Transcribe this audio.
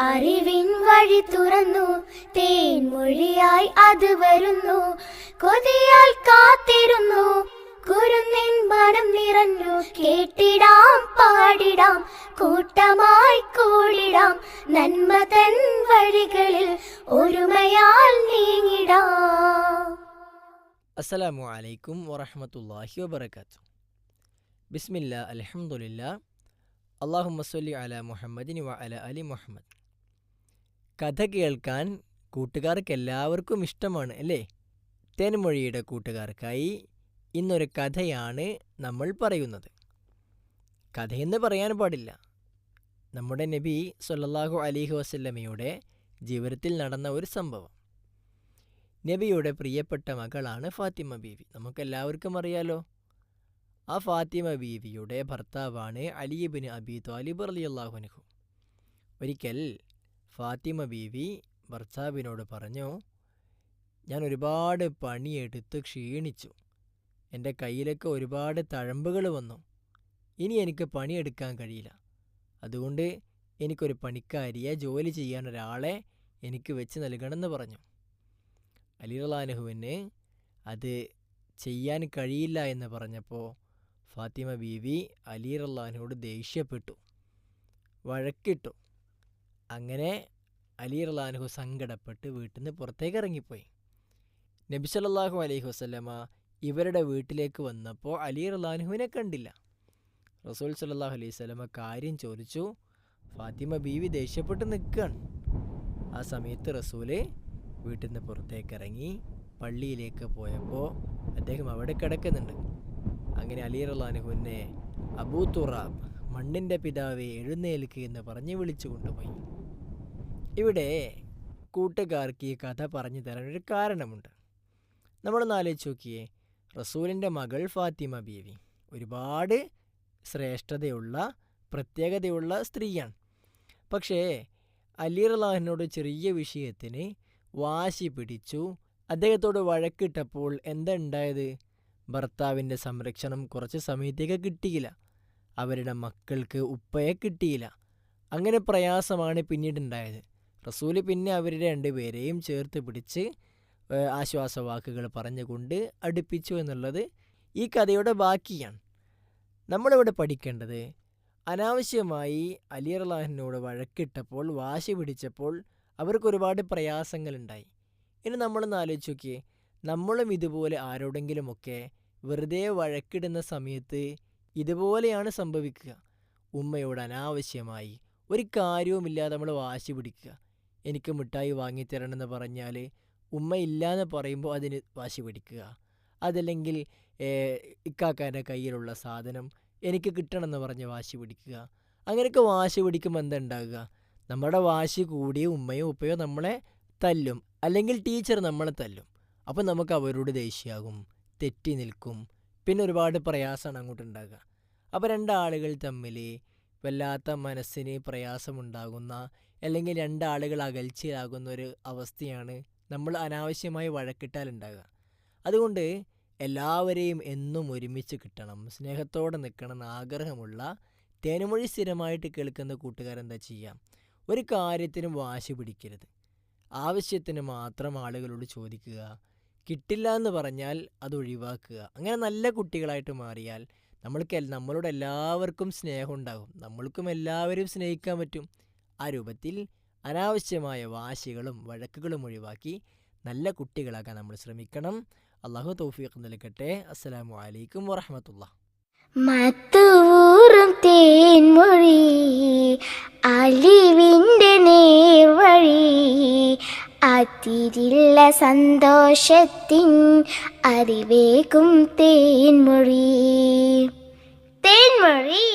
അറിവിൻ വഴി തുറന്നു, തേൻമൊഴിയായി അത് വരുന്നു. കൊതിയാൽ കാത്തിരുന്നു, കുരുന്നിൻ മനം നിറഞ്ഞു. കേട്ടിടാം പാടിടാം, കൂട്ടമായി കൂടിടാം. നന്മ തൻ വഴികളിൽ ഒരുമയാൽ നീങ്ങിടാം. അസ്സലാമു അലൈക്കും വറഹ്മത്തുള്ളാഹി വബറകാതുഹു. ബിസ്മില്ലാ അൽഹംദുലില്ലാ അല്ലാഹുമ്മ സ്വല്ലി അലാ മുഹമ്മദിൻ വ അലാ അലി മുഹമ്മദ്. കഥ കേൾക്കാൻ കൂട്ടുകാർക്ക് എല്ലാവർക്കും ഇഷ്ടമാണ് അല്ലേ? തേൻമൊഴിയുടെ കൂട്ടുകാർക്കായി ഇന്നൊരു കഥയാണ് നമ്മൾ പറയുന്നത്. കഥയെന്ന് പറയാൻ പാടില്ല, നമ്മുടെ നബി സ്വല്ലല്ലാഹു അലൈഹി വസല്ലമയുടെ ജീവിതത്തിൽ നടന്ന ഒരു സംഭവം. നബിയുടെ പ്രിയപ്പെട്ട മകളാണ് ഫാത്തിമ ബീവി. നമുക്കെല്ലാവർക്കും അറിയാലോ. ആ ഫാത്തിമ ബീവിയുടെ ഭർത്താവാണ് അലി ഇബ്നു അബീ ത്വാലിബ് റളിയല്ലാഹു അൻഹു. ഒരിക്കൽ ഫാത്തിമ ബീവി ഭർത്താവിനോട് പറഞ്ഞു, ഞാൻ ഒരുപാട് പണിയെടുത്ത് ക്ഷീണിച്ചു, എൻ്റെ കയ്യിലൊക്കെ ഒരുപാട് തഴമ്പുകൾ വന്നു, ഇനി എനിക്ക് പണിയെടുക്കാൻ കഴിയില്ല. അതുകൊണ്ട് എനിക്കൊരു പണിക്കാരിയെ, ജോലി ചെയ്യാൻ ഒരാളെ എനിക്ക് വെച്ച് നൽകണമെന്ന് പറഞ്ഞു. അലി റളിയല്ലാഹുവിന് അത് ചെയ്യാൻ കഴിയില്ല എന്ന് പറഞ്ഞപ്പോൾ ഫാത്തിമ ബീവി അലി റളിയല്ലാഹുവിനോട് ദേഷ്യപ്പെട്ടു, വഴക്കിട്ടു. അങ്ങനെ അലി റളിയല്ലാഹു സങ്കടപ്പെട്ട് വീട്ടിൽ നിന്ന് പുറത്തേക്ക് ഇറങ്ങിപ്പോയി. നബി സല്ലല്ലാഹു അലൈഹി വസല്ലമ ഇവരുടെ വീട്ടിലേക്ക് വന്നപ്പോൾ അലി റളിയല്ലാഹുവിനെ കണ്ടില്ല. റസൂൽ സല്ലല്ലാഹു അലൈഹി വസല്ലമ കാര്യം ചോദിച്ചു. ഫാത്തിമ ബീവി ദേഷ്യപ്പെട്ട് നിൽക്കുകയാണ്. ആ സമയത്ത് റസൂല് വീട്ടിൽ നിന്ന് പുറത്തേക്ക് ഇറങ്ങി പള്ളിയിലേക്ക് പോയപ്പോൾ അദ്ദേഹം അവിടെ കിടക്കുന്നുണ്ട്. അങ്ങനെ അലി റളിയല്ലാഹുവിനെ അബൂ തുറാബ്, മണ്ണിൻ്റെ പിതാവേ എഴുന്നേൽക്ക് എന്ന് പറഞ്ഞ് വിളിച്ചു കൊണ്ടുപോയി. ഇവിടെ കൂട്ടുകാർക്ക് ഈ കഥ പറഞ്ഞു തരാൻ ഒരു കാരണമുണ്ട്. നമ്മളൊന്ന് ആലോചിച്ച് നോക്കിയേ. റസൂലിൻ്റെ മകൾ ഫാത്തിമ ബീവി ഒരുപാട് ശ്രേഷ്ഠതയുള്ള, പ്രത്യേകതയുള്ള സ്ത്രീയാണ്. പക്ഷേ അലി റളിയല്ലാഹുവിനോട് ചെറിയ വിഷയത്തിന് വാശി പിടിച്ചു. അദ്ദേഹത്തോട് വഴക്കിട്ടപ്പോൾ എന്താ ഉണ്ടായത്? ഭർത്താവിൻ്റെ സംരക്ഷണം കുറച്ച് സമയത്തേക്ക് കിട്ടിയില്ല, അവരുടെ മക്കൾക്ക് ഉപ്പയെ കിട്ടിയില്ല. അങ്ങനെ പ്രയാസമാണ് പിന്നീട് ഉണ്ടായത്. റസൂല് പിന്നെ അവരുടെ രണ്ടുപേരെയും ചേർത്ത് പിടിച്ച് ആശ്വാസവാക്കുകൾ പറഞ്ഞുകൊണ്ട് അടുപ്പിച്ചു എന്നുള്ളത് ഈ കഥയുടെ ബാക്കിയാണ്. നമ്മളിവിടെ പഠിക്കേണ്ടത്, അനാവശ്യമായി അലി റളിയല്ലാഹുവിനോട് വഴക്കിട്ടപ്പോൾ, വാശി പിടിച്ചപ്പോൾ അവർക്ക് ഒരുപാട് പ്രയാസങ്ങളുണ്ടായി. ഇനി നമ്മളൊന്ന് ആലോചിച്ച് നോക്കിയേ, നമ്മളും ഇതുപോലെ ആരോടെങ്കിലുമൊക്കെ വെറുതെ വഴക്കിടുന്ന സമയത്ത് ഇതുപോലെയാണ് സംഭവിക്കുക. ഉമ്മയോട് അനാവശ്യമായി ഒരു കാര്യവുമില്ലാതെ നമ്മൾ വാശി പിടിക്കുക. എനിക്ക് മിഠായി വാങ്ങിത്തരണമെന്ന് പറഞ്ഞാൽ ഉമ്മ ഇല്ലയെന്ന് പറയുമ്പോൾ അതിന് വാശി പിടിക്കുക. അതല്ലെങ്കിൽ ഇക്കാക്കാൻ്റെ കയ്യിലുള്ള സാധനം എനിക്ക് കിട്ടണമെന്ന് പറഞ്ഞ് വാശി പിടിക്കുക. അങ്ങനെയൊക്കെ വാശി പിടിക്കുമ്പോൾ എന്താ ഉണ്ടാകുക? നമ്മുടെ വാശി കൂടിയ ഉമ്മയോ ഉപ്പയോ നമ്മളെ തല്ലും, അല്ലെങ്കിൽ ടീച്ചർ നമ്മളെ തല്ലും. അപ്പം നമുക്ക് അവരോട് ദേഷ്യമാകും, തെറ്റി നിൽക്കും, പിന്നെ ഒരുപാട് പ്രയാസമാണ് അങ്ങോട്ട് ഉണ്ടാകുക. അപ്പോൾ രണ്ടാളുകൾ തമ്മിൽ വല്ലാത്ത മനസ്സിന് പ്രയാസമുണ്ടാകുന്ന, അല്ലെങ്കിൽ രണ്ടാളുകൾ അകൽച്ചയാകുന്ന ഒരു അവസ്ഥയാണ് നമ്മൾ അനാവശ്യമായി വഴക്കിട്ടാൽ ഉണ്ടാകുക. അതുകൊണ്ട് എല്ലാവരെയും എന്നും ഒരുമിച്ച് കിട്ടണം, സ്നേഹത്തോടെ നിൽക്കണം എന്ന് ആഗ്രഹമുള്ള തേൻമൊഴി സ്ഥിരമായിട്ട് കേൾക്കുന്ന കൂട്ടുകാരെന്താ ചെയ്യുക? ഒരു കാര്യത്തിനും വാശി പിടിക്കരുത്. ആവശ്യത്തിന് മാത്രം ആളുകളോട് ചോദിക്കുക. കിട്ടില്ല എന്ന് പറഞ്ഞാൽ അത് ഒഴിവാക്കുക. അങ്ങനെ നല്ല കുട്ടികളായിട്ട് മാറിയാൽ നമ്മളോട് എല്ലാവർക്കും സ്നേഹം ഉണ്ടാകും, നമ്മൾക്കും എല്ലാവരും സ്നേഹിക്കാൻ പറ്റും. ആ രൂപത്തിൽ അനാവശ്യമായ വാശികളും വഴക്കുകളും ഒഴിവാക്കി നല്ല കുട്ടികളാക്കാൻ നമ്മൾ ശ്രമിക്കണം. അള്ളാഹു തൗഫീഖ് നൽകട്ടെ. അസ്സലാമു അലൈക്കും വറഹ്മത്തുള്ളാഹി. മത്തൂറും തേൻമൊഴി, അലിവിൻ്റെ നേർവഴി, അതിരില്ല സന്തോഷത്തിൻ അറിവേകും തേൻമൊഴി. തേൻമൊഴി.